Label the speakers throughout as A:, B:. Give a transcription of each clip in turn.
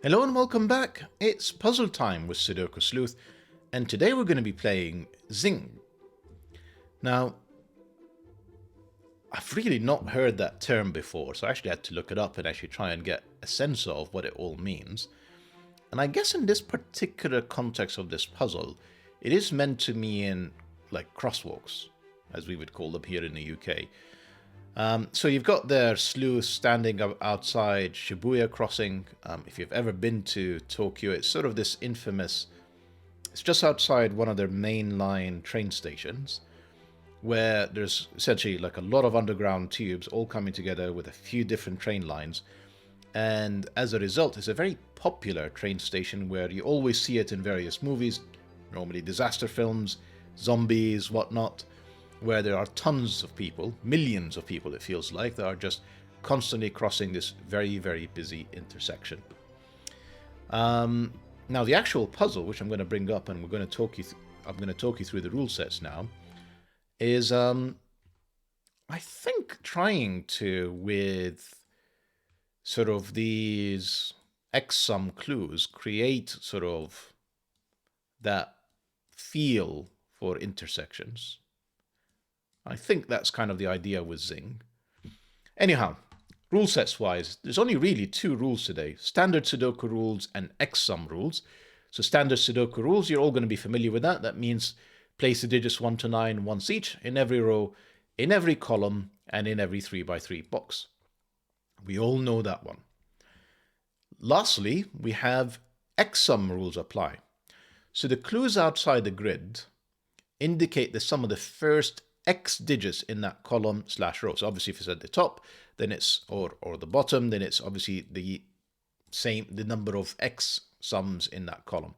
A: Hello and welcome back. It's puzzle time with Sudoku Sleuth, and today we're going to be playing XING. Now, I've really not heard that term before, so I actually had to look it up and actually try and get a sense of what it all means. And I guess in this particular context of this puzzle, it is meant to mean like crosswalks, as we would call them here in the UK. So you've got their Sleuth standing outside Shibuya crossing. If you've ever been to Tokyo, it's sort of this infamous... It's just outside one of their mainline train stations, where there's essentially like a lot of underground tubes all coming together with a few different train lines. And as a result, it's a very popular train station where you always see it in various movies, normally disaster films, zombies, whatnot, where there are tons of people, millions of people it feels like, that are just constantly crossing this very, very busy intersection. Now the actual puzzle, which I'm going to bring up and I'm going to talk you through the rule sets now, is I think trying to, with sort of these X-sum clues, create sort of that feel for intersections. I think that's kind of the idea with XING. Anyhow, rule sets wise, there's only really two rules today: standard Sudoku rules and X-sum rules. So standard Sudoku rules, you're all going to be familiar with that. That means place the digits 1 to 9 once each in every row, in every column, and in every 3x3 box. We all know that one. Lastly, we have X-sum rules apply. So the clues outside the grid indicate the sum of the first X digits in that column / row. So obviously if it's at the top, then it's, or the bottom, then it's obviously the number of X sums in that column,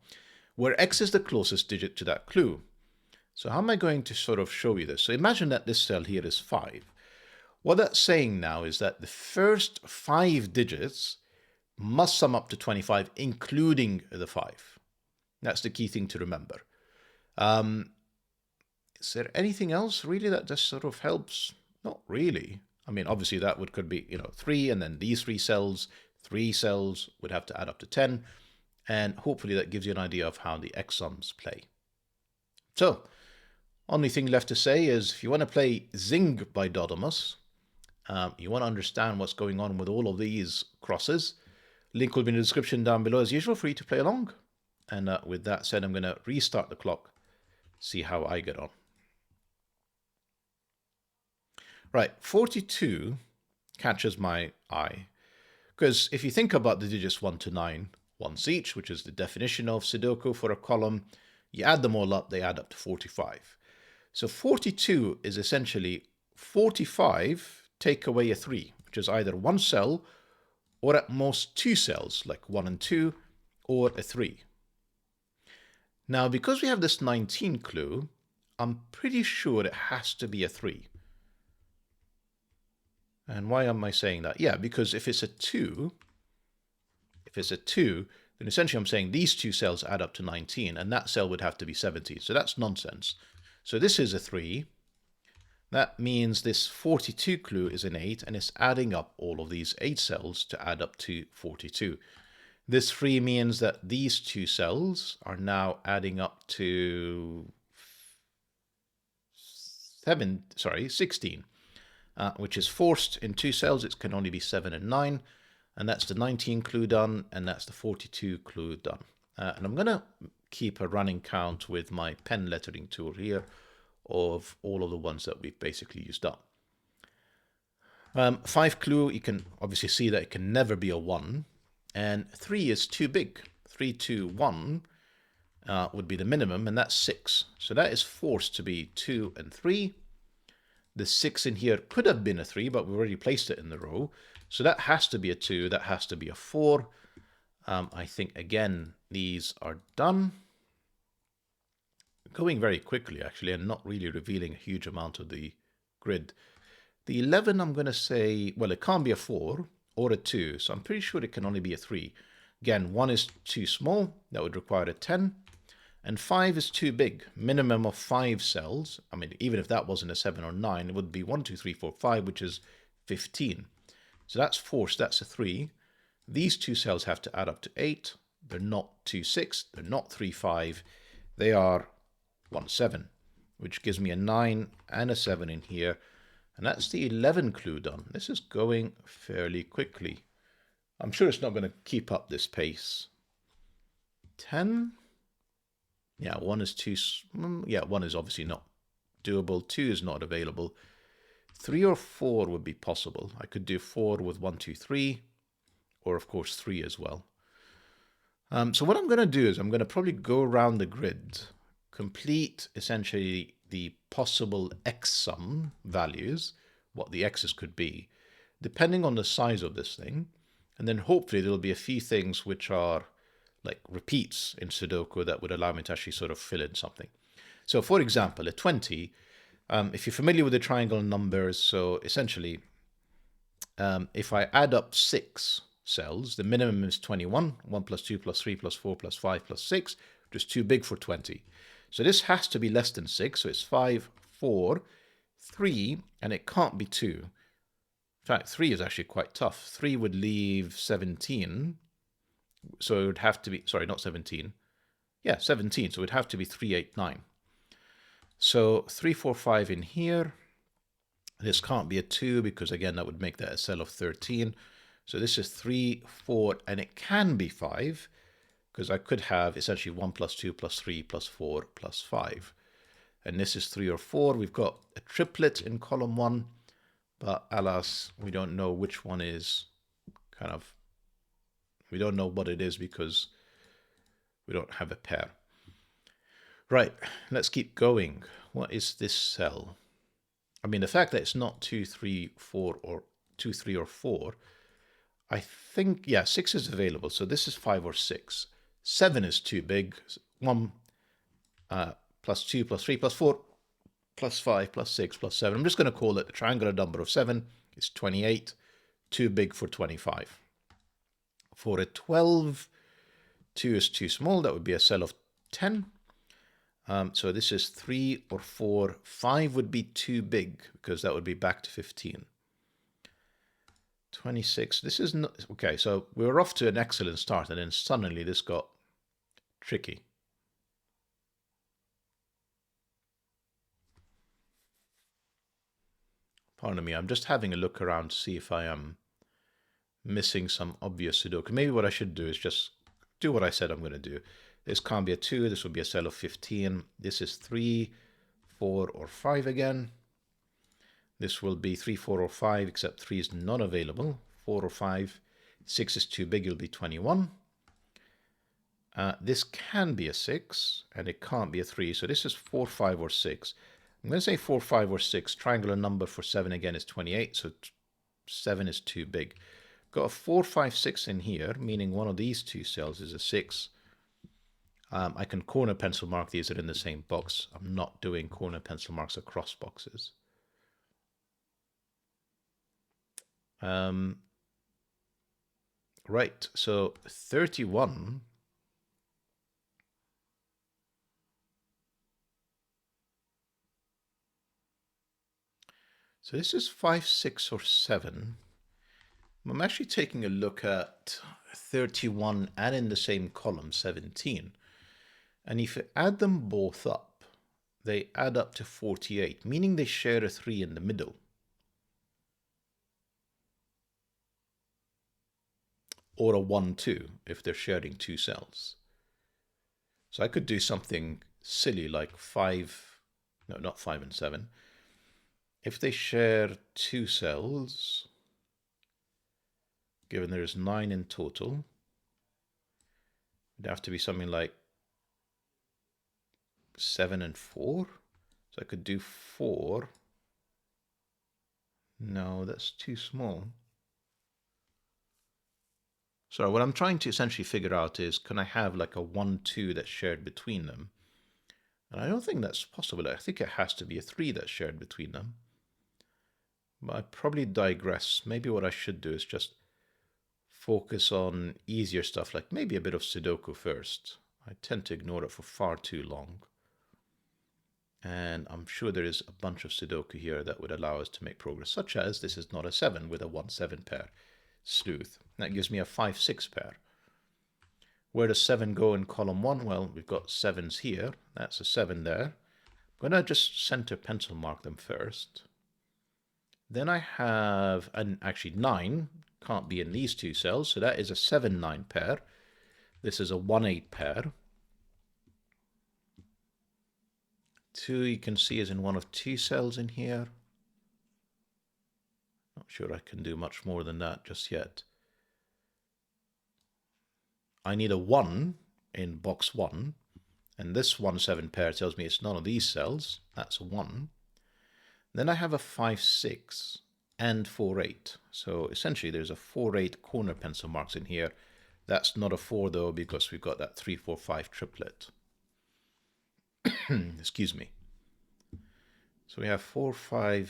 A: where X is the closest digit to that clue. So how am I going to sort of show you this? So imagine that this cell here is 5. What that's saying now is that the first 5 digits must sum up to 25, including the 5. That's the key thing to remember. Is there anything else really that just sort of helps? Not really. I mean, obviously that could be, 3, and then these 3 cells would have to add up to 10. And hopefully that gives you an idea of how the X-sums play. So, only thing left to say is, if you want to play XING by Dodomos, you want to understand what's going on with all of these crosses, link will be in the description down below as usual for you to play along. And with that said, I'm going to restart the clock, see how I get on. Right, 42 catches my eye, because if you think about the digits 1 to 9 once each, which is the definition of Sudoku for a column, you add them all up, they add up to 45. So 42 is essentially 45 take away a 3, which is either one cell or at most 2 cells, like 1 and 2, or a 3. Now, because we have this 19 clue, I'm pretty sure it has to be a 3. And why am I saying that? Yeah, because if it's a 2, then essentially I'm saying these 2 cells add up to 19, and that cell would have to be 17. So that's nonsense. So this is a 3. That means this 42 clue is an 8, and it's adding up all of these 8 cells to add up to 42. This 3 means that these 2 cells are now adding up to 16. Which is forced in 2 cells. It can only be 7 and 9. And that's the 19 clue done, and that's the 42 clue done. And I'm going to keep a running count with my pen lettering tool here of all of the ones that we've basically used up. 5 clue, you can obviously see that it can never be a 1. And 3 is too big. 3, 2, 1 would be the minimum, and that's 6. So that is forced to be 2 and 3. The 6 in here could have been a 3, but we already placed it in the row. So that has to be a 2, that has to be a 4. I think, again, these are done. Going very quickly, actually, and not really revealing a huge amount of the grid. The 11, I'm going to say, well, it can't be a 4 or a 2, so I'm pretty sure it can only be a 3. Again, 1 is too small, that would require a 10. And 5 is too big, minimum of 5 cells. I mean, even if that wasn't a 7 or 9, it would be 1, 2, 3, 4, 5, which is 15. So that's forced, that's a 3. These two cells have to add up to 8. They're not 2, 6. They're not 3, 5. They are 1, 7, which gives me a 9 and a 7 in here. And that's the 11 clue done. This is going fairly quickly. I'm sure it's not going to keep up this pace. 10? Yeah, 1 is too... Yeah, 1 is obviously not doable. 2 is not available. 3 or 4 would be possible. I could do 4 with 1, 2, 3. Or, of course, 3 as well. So what I'm going to do is I'm going to probably go around the grid, complete essentially the possible x sum values, what the x's could be, depending on the size of this thing. And then hopefully there'll be a few things which are like repeats in Sudoku that would allow me to actually sort of fill in something. So for example, at 20, if you're familiar with the triangle numbers, so essentially if I add up 6 cells, the minimum is 21, 1 plus 2 plus 3 plus 4 plus 5 plus 6, which is too big for 20. So this has to be less than 6, so it's 5, 4, 3, and it can't be 2. In fact, 3 is actually quite tough. 3 would leave 17, so it would have to be, sorry, not 17. Yeah, 17, so it would have to be 3, 8, 9. So 3, 4, 5 in here. This can't be a 2 because, again, that would make that a cell of 13. So this is 3, 4, and it can be 5 because I could have essentially 1 plus 2 plus 3 plus 4 plus 5. And this is 3 or 4. We've got a triplet in column 1, but alas, we don't know which one is kind of, we don't know what it is because we don't have a pair. Right, let's keep going. What is this cell? I mean, the fact that it's not 2, 3, 4, or 2, 3, or 4, I think, yeah, 6 is available. So this is 5 or 6. 7 is too big. 1 plus 2 plus 3 plus 4 plus 5 plus 6 plus 7. I'm just going to call it the triangular number of 7. It's 28. Too big for 25. For a 12, 2 is too small. That would be a cell of 10. So this is 3 or 4. 5 would be too big because that would be back to 15. 26. This is not... Okay, so we were off to an excellent start, and then suddenly this got tricky. Pardon me, I'm just having a look around to see if I am missing some obvious Sudoku. Maybe what I should do is just do what I said I'm going to do. This can't be a 2. This would be a cell of 15. This is 3, 4, or 5 again. This will be 3, 4, or 5, except 3 is not available. 4 or 5. 6 is too big, it'll be 21. This can be a 6, and it can't be a 3. So this is 4, 5, or 6. I'm going to say 4, 5, or 6. Triangular number for 7 again is 28, so 7 is too big. Got a 4, 5, 6 in here, meaning one of these two cells is a 6. I can corner pencil mark these are in the same box. I'm not doing corner pencil marks across boxes. Right, so 31. So this is 5, 6, or 7. I'm actually taking a look at 31 and in the same column, 17. And if you add them both up, they add up to 48, meaning they share a 3 in the middle. Or a 1, 2, if they're sharing 2 cells. So I could do something silly like 5, no, not 5 and 7. If they share 2 cells, given there's 9 in total, it'd have to be something like 7 and 4. So I could do 4. No, that's too small. So what I'm trying to essentially figure out is, can I have like a 1, 2 that's shared between them? And I don't think that's possible. I think it has to be a 3 that's shared between them. But I probably digress. Maybe what I should do is just focus on easier stuff, like maybe a bit of Sudoku first. I tend to ignore it for far too long. And I'm sure there is a bunch of Sudoku here that would allow us to make progress, such as this is not a 7 with a 1, 7 pair. Sleuth. That gives me a 5-6 pair. Where does 7 go in column 1? Well, we've got 7s here. That's a 7 there. I'm going to just center pencil mark them first. Then I have, and actually 9 can't be in these two cells, so that is a 7-9 pair. This is a 1-8 pair. 2 you can see is in one of 2 cells in here. Not sure I can do much more than that just yet. I need a 1 in box 1, and this 1-7 pair tells me it's none of these cells. That's a 1. Then I have a 5-6 and 4-8. So essentially there's a 4-8 corner pencil marks in here. That's not a 4 though, because we've got that 3-4-5 triplet. Excuse me. So we have 4-8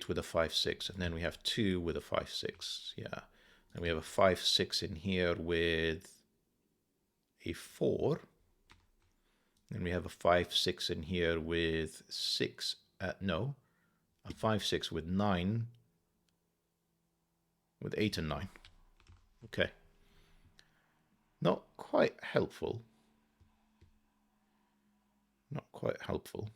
A: with a 5-6, and then we have 2 with a 5-6. Yeah. And we have a 5-6 in here with a 4. And we have a 5-6 in here with 6. No, a 5-6 with 9, with 8 and 9. Okay. Not quite helpful. Not quite helpful.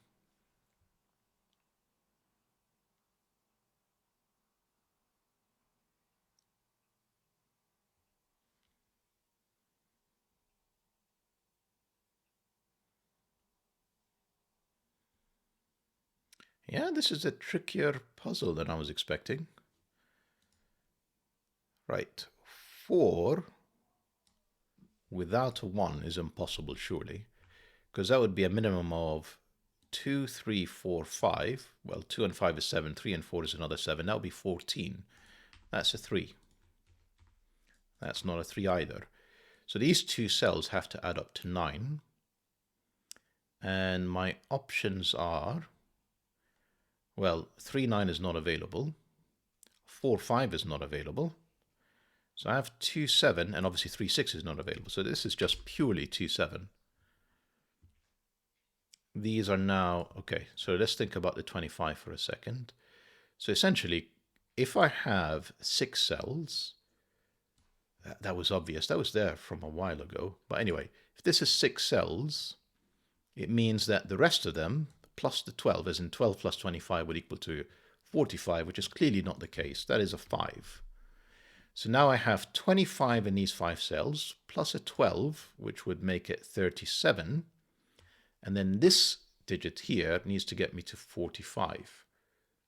A: Yeah, this is a trickier puzzle than I was expecting. Right, 4 without a 1 is impossible, surely, because that would be a minimum of 2, 3, 4, 5. Well, 2 and 5 is 7, 3 and 4 is another 7. That would be 14. That's a 3. That's not a 3 either. So these two cells have to add up to 9. And my options are, well, 3, 9 is not available. 4, 5 is not available. So I have 2, 7, and obviously 3, 6 is not available. So this is just purely 2, 7. These are now, okay, so let's think about the 25 for a second. So essentially, if I have 6 cells, that was obvious, that was there from a while ago. But anyway, if this is 6 cells, it means that the rest of them, plus the 12, as in 12 plus 25 would equal to 45, which is clearly not the case. That is a 5. So now I have 25 in these 5 cells, plus a 12, which would make it 37. And then this digit here needs to get me to 45,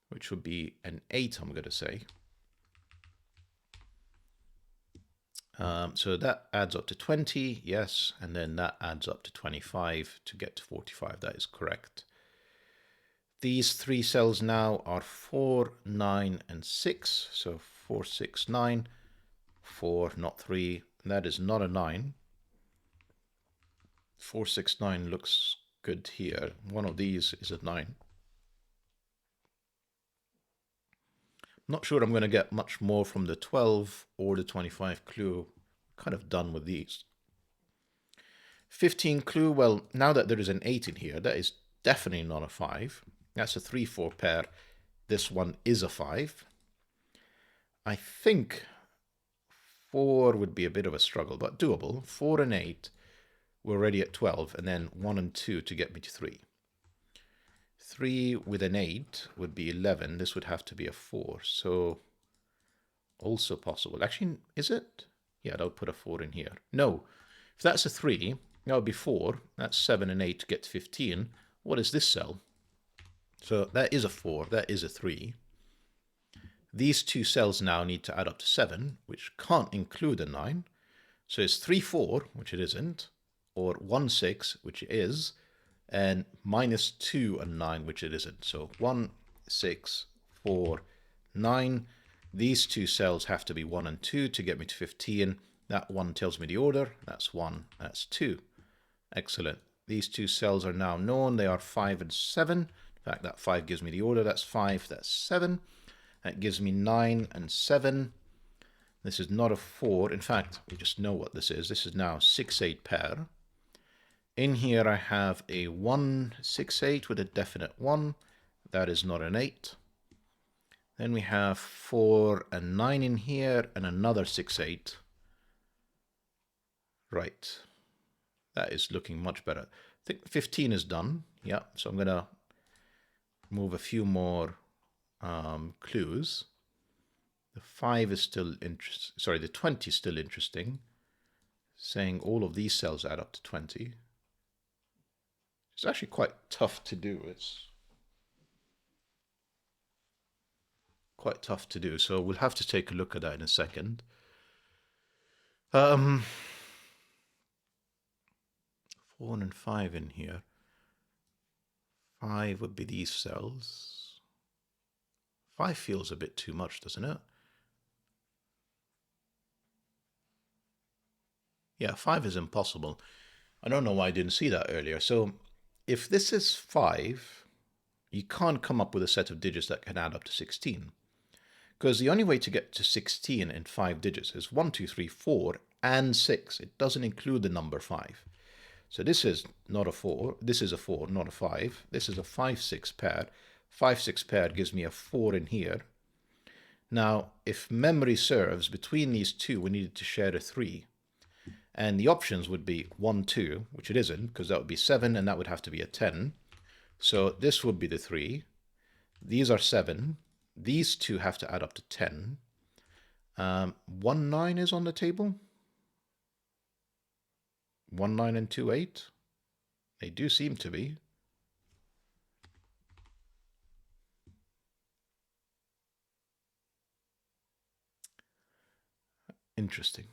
A: which would be an 8, I'm going to say. So that adds up to 20, yes, and then that adds up to 25 to get to 45. That is correct. These 3 cells now are 4, 9, and 6. So 4, 6, 9. 4, not 3. That is not a 9. 4, 6, 9 looks good here. One of these is a 9. Not sure I'm going to get much more from the 12 or the 25 clue. Kind of done with these. 15 clue, well, now that there is an 8 in here, that is definitely not a 5. That's a 3-4 pair. This one is a 5. I think 4 would be a bit of a struggle, but doable. 4 and 8, we're already at 12, and then 1 and 2 to get me to 3. 3 with an 8 would be 11. This would have to be a 4, so also possible. Actually, is it? Yeah, that would put a 4 in here. No, if that's a 3, that would be 4. That's 7 and 8 to get to 15. What is this cell? So that is a 4, that is a 3. These 2 cells now need to add up to 7, which can't include a 9. So it's 3, 4, which it isn't, or 1, 6, which it is, and minus 2 and 9, which it isn't. So 1, 6, 4, 9. These 2 cells have to be 1 and 2 to get me to 15. That 1 tells me the order. That's 1, that's 2. Excellent. These 2 cells are now known. They are 5 and 7. In fact, that 5 gives me the order. That's 5, that's 7. That gives me 9 and 7. This is not a 4. In fact, we just know what this is. This is now 6-8 pair. In here I have a 1, 6, 8 with a definite 1. That is not an 8. Then we have 4 and 9 in here and another 6, 8. Right. That is looking much better. I think 15 is done. Yeah, so I'm going to move a few more clues. The 5 is still interesting. Sorry, the 20 is still interesting. Saying all of these cells add up to 20. It's actually quite tough to do. It's quite tough to do. So we'll have to take a look at that in a second. 4 and 5 in here. 5 would be these cells. 5 feels a bit too much, doesn't it? Yeah, 5 is impossible. I don't know why I didn't see that earlier. So if this is 5, you can't come up with a set of digits that can add up to 16. Because the only way to get to 16 in 5 digits is 1, 2, 3, 4, and 6. It doesn't include the number 5. So this is not a 4. This is a 4, not a 5. This is a 5, 6 pair. 5, 6 pair gives me a 4 in here. Now, if memory serves, between these two, we needed to share a 3. And the options would be 1, 2, which it isn't, because that would be 7, and that would have to be a 10. So this would be the 3. These are 7. These two have to add up to 10. 1, 9 is on the table. 1, 9 and 2, 8. They do seem to be. Interesting.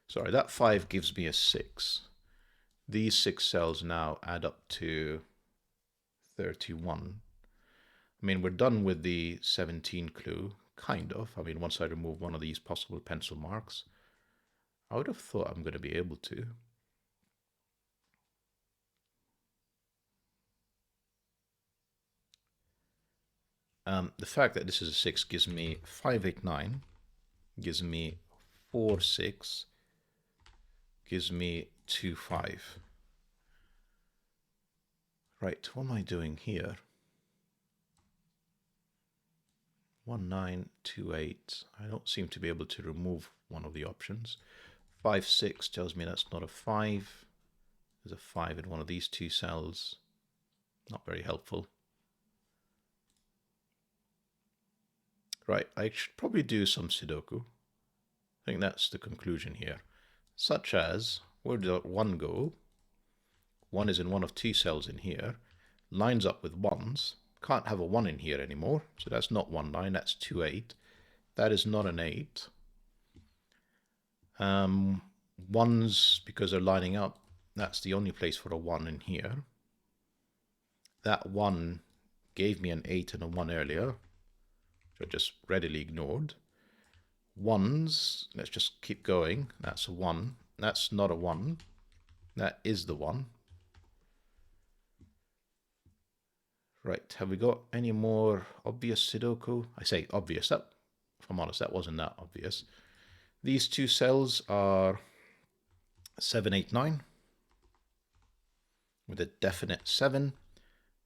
A: Sorry, that 5 gives me a 6. These 6 cells now add up to 31. I mean, we're done with the 17 clue, kind of. I mean, once I remove one of these possible pencil marks, I would have thought I'm going to be able to. The fact that this is a 6 gives me 5, 8, 9, gives me 4, 6, gives me 2, 5. Right, what am I doing here? 1, 9, 2, 8. I don't seem to be able to remove one of the options. 5, 6 tells me that's not a 5. There's a 5 in one of these two cells. Not very helpful. Right, I should probably do some Sudoku. I think that's the conclusion here. Such as, where did 1 go? 1 is in one of 2 cells in here. Lines up with 1s. Can't have a 1 in here anymore. So that's not 1, 9, that's 2, 8. That is not an 8. 1s, because they're lining up, that's the only place for a 1 in here. That 1 gave me an 8 and a 1 earlier, which I just readily ignored. 1s, let's just keep going. That's a 1. That's not a 1. That is the 1. Right, have we got any more obvious Sudoku? I say obvious, that, if I'm honest, that wasn't that obvious. These two cells are 7, 8, 9 with a definite 7.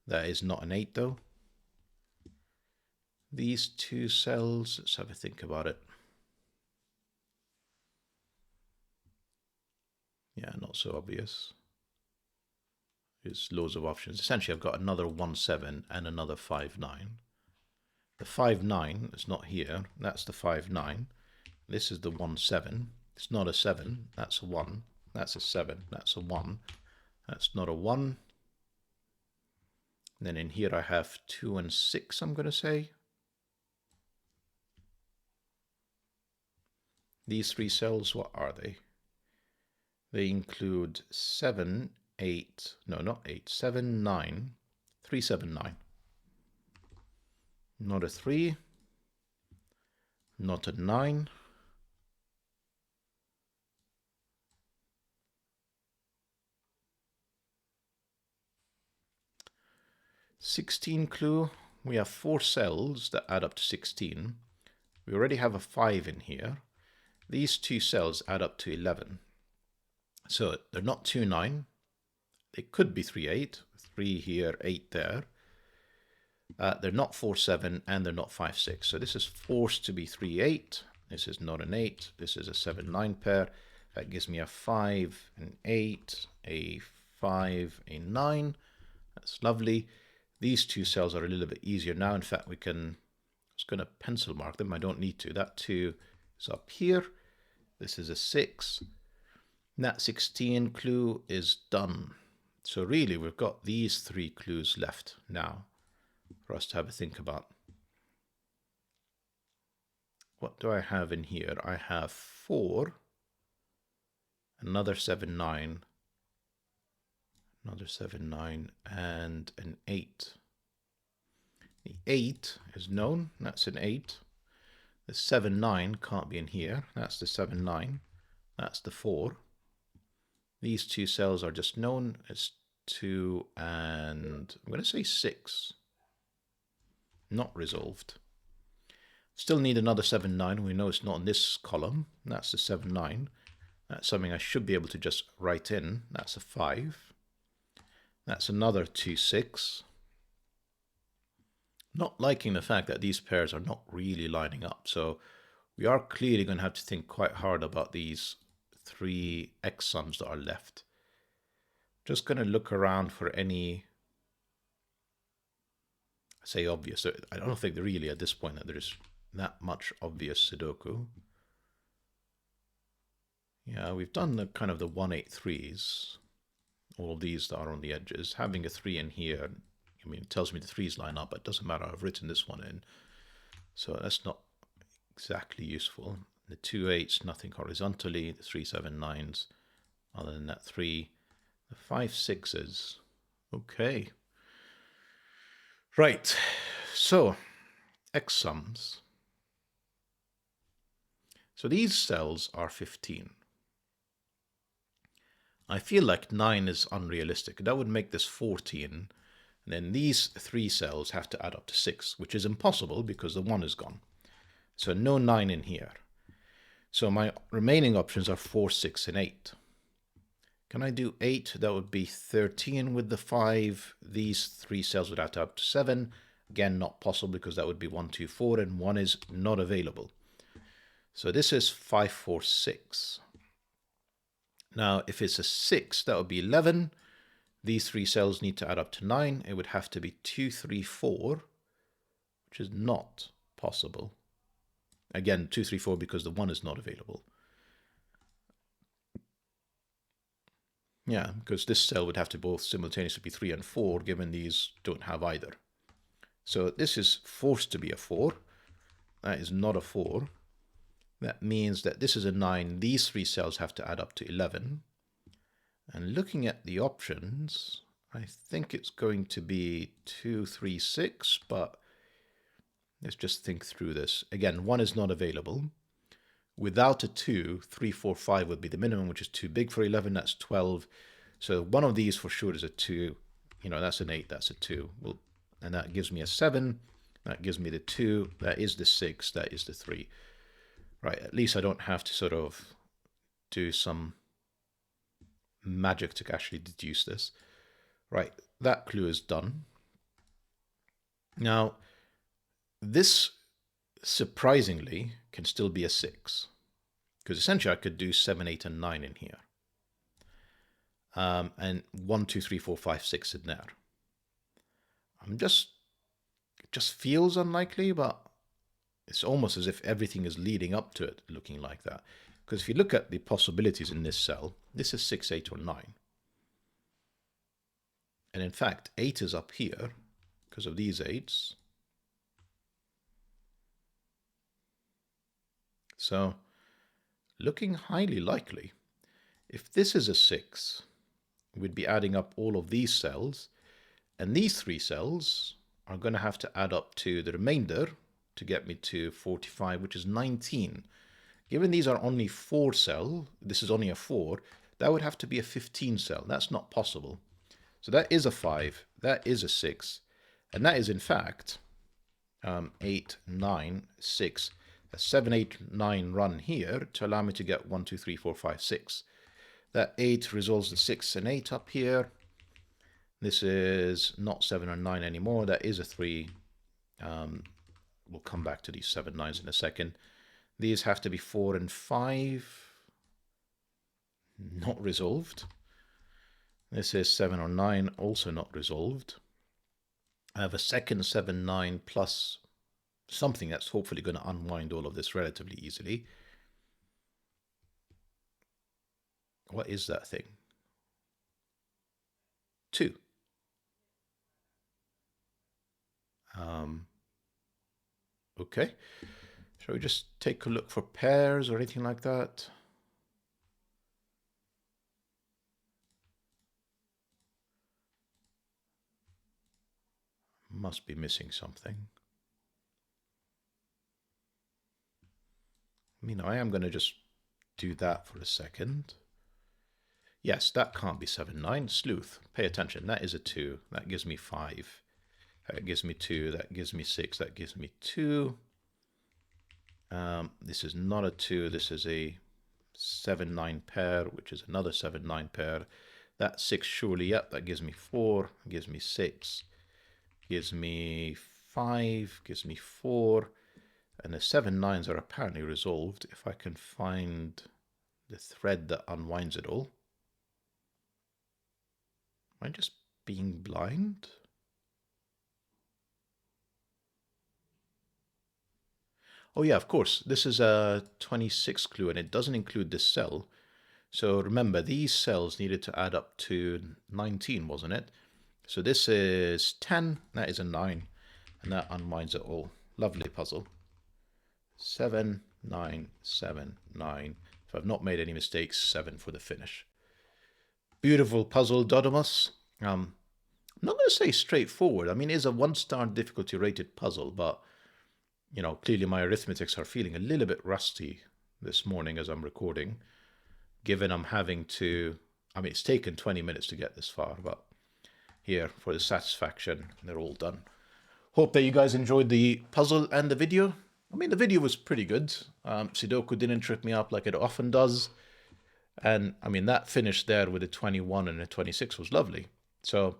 A: That is not an 8 though. These two cells, let's have a think about it. Yeah, not so obvious. There's loads of options. Essentially, I've got another 1, 7 and another 5, 9. The 5, 9 is not here. That's the 5, 9. This is the 1, 7. It's not a 7. That's a 1. That's a 7. That's a 1. That's not a 1. And then in here I have 2 and 6, I'm going to say. These 3 cells, what are they? They include 7, 8, no, not 8, 7, 9, 3, 7, 9. Not a 3, not a 9. '16 clue, we have 4 cells that add up to 16. We already have a 5 in here. These 2 cells add up to 11. So they're not 2, 9. They could be 3, 8. 3 here, 8 there. They're not 4, 7, and they're not 5, 6. So this is forced to be 3, 8. This is not an 8. This is a 7, 9 pair. That gives me a 5, an 8, a 5, a 9. That's lovely. These two cells are a little bit easier now. In fact, we can, I was going to pencil mark them. I don't need to. That 2 is up here. This is a 6. That 16 clue is done. So really, we've got these 3 clues left now for us to have a think about. What do I have in here? I have 4, another 7, 9, another 7, 9, and an 8. The 8 is known. That's an 8. The 7, 9 can't be in here. That's the 7, 9. That's the 4. These two cells are just known as 2 and I'm going to say 6. Not resolved. Still need another 7, 9. We know it's not in this column. That's the 7, 9. That's something I should be able to just write in. That's a 5. That's another 2, 6. Not liking the fact that these pairs are not really lining up. So we are clearly going to have to think quite hard about these 3 X sums that are left. Just going to look around for any, I say obvious. I don't think really at this point that there's that much obvious Sudoku. Yeah, we've done the kind of the 1, 8, 3s. All of these that are on the edges. Having a 3 in here, I mean, it tells me the 3s line up, but it doesn't matter. I've written this one in. So that's not exactly useful. The 2, 8s, nothing horizontally. The 3, 7, 9s, other than that 3. The 5, 6s. Okay. Right. So, X sums. So these cells are 15. I feel like 9 is unrealistic. That would make this 14. And then these 3 cells have to add up to 6, which is impossible because the 1 is gone. So no 9 in here. So my remaining options are 4, 6, and 8. Can I do 8? That would be 13 with the 5. These 3 cells would have to add up to 7. Again, not possible because that would be 1, 2, 4, and 1 is not available. So this is 5, 4, 6. Now, if it's a 6, that would be 11. These 3 cells need to add up to 9. It would have to be 2, 3, 4, which is not possible. Again, 2, 3, 4 because the 1 is not available. Yeah, because this cell would have to both simultaneously be 3 and 4, given these don't have either. So this is forced to be a 4. That is not a 4. That means that this is a 9. These 3 cells have to add up to 11. And looking at the options, I think it's going to be 2, 3, 6, but let's just think through this. Again, 1 is not available. Without a 2, 3, 4, 5 would be the minimum, which is too big for 11. That's 12. So one of these for sure is a 2. You know, that's an 8. That's a 2. Well, and that gives me a 7. That gives me the 2. That is the 6. That is the 3. Right, at least I don't have to sort of do some magic to actually deduce this. Right, that clue is done. Now, this surprisingly can still be a 6. Because essentially I could do 7, 8, and 9 in here. And 1, 2, 3, 4, 5, 6 in there. It just feels unlikely, but it's almost as if everything is leading up to it looking like that. Because if you look at the possibilities in this cell, this is 6, 8, or 9. And in fact, 8 is up here because of these 8s. So, looking highly likely. If this is a 6, we'd be adding up all of these cells. And these 3 cells are going to have to add up to the remainder to get me to 45, which is 19. Given these are only 4 cell, this is only a 4, that would have to be a 15 cell. That's not possible. So that is a 5, that is a 6, and that is in fact 8, 9, 6, a 7, 8, 9 run here to allow me to get 1, 2, 3, 4, 5, 6. That 8 resolves the 6 and 8 up here. This is not 7 or 9 anymore. That is a 3. We'll come back to these 7 9s in a second. These have to be 4 and 5. Not resolved. This is 7 or 9, also not resolved. I have a second 7 9 plus something that's hopefully going to unwind all of this relatively easily. What is that thing? 2. Okay. Shall we just take a look for pairs or anything like that? Must be missing something. I mean, I am going to just do that for a second. Yes, that can't be 7 9. Sleuth, pay attention. That is a 2. That gives me 5. That gives me 2. That gives me 6. That gives me 2. This is not a 2. This is a 7 9 pair, which is another 7 9 pair. That 6 surely, yep, that gives me 4. Gives me 6. Gives me 5. Gives me 4. And the 7 9s are apparently resolved if I can find the thread that unwinds it all. Am I just being blind? Oh yeah, of course. This is a 26 clue and it doesn't include this cell. So remember, these cells needed to add up to 19, wasn't it? So this is 10, that is a 9, and that unwinds it all. Lovely puzzle. 7, 9, 7, 9. If I've not made any mistakes, 7 for the finish. Beautiful puzzle, dodomos. I'm not going to say straightforward. I mean, it's a 1-star difficulty rated puzzle, but, you know, clearly my arithmetics are feeling a little bit rusty this morning as I'm recording, given I'm having to, I mean, it's taken 20 minutes to get this far, but here, for the satisfaction, they're all done. Hope that you guys enjoyed the puzzle and the video. I mean, the video was pretty good. Sudoku didn't trip me up like it often does. And, I mean, that finish there with a 21 and a 26 was lovely. So,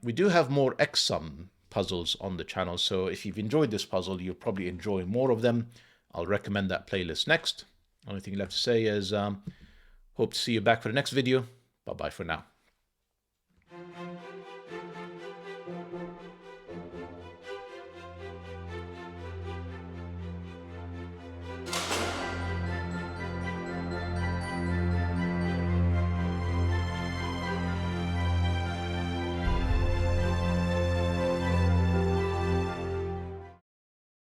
A: we do have more XING puzzles on the channel. So, if you've enjoyed this puzzle, you'll probably enjoy more of them. I'll recommend that playlist next. Only thing left to say is, hope to see you back for the next video. Bye-bye for now.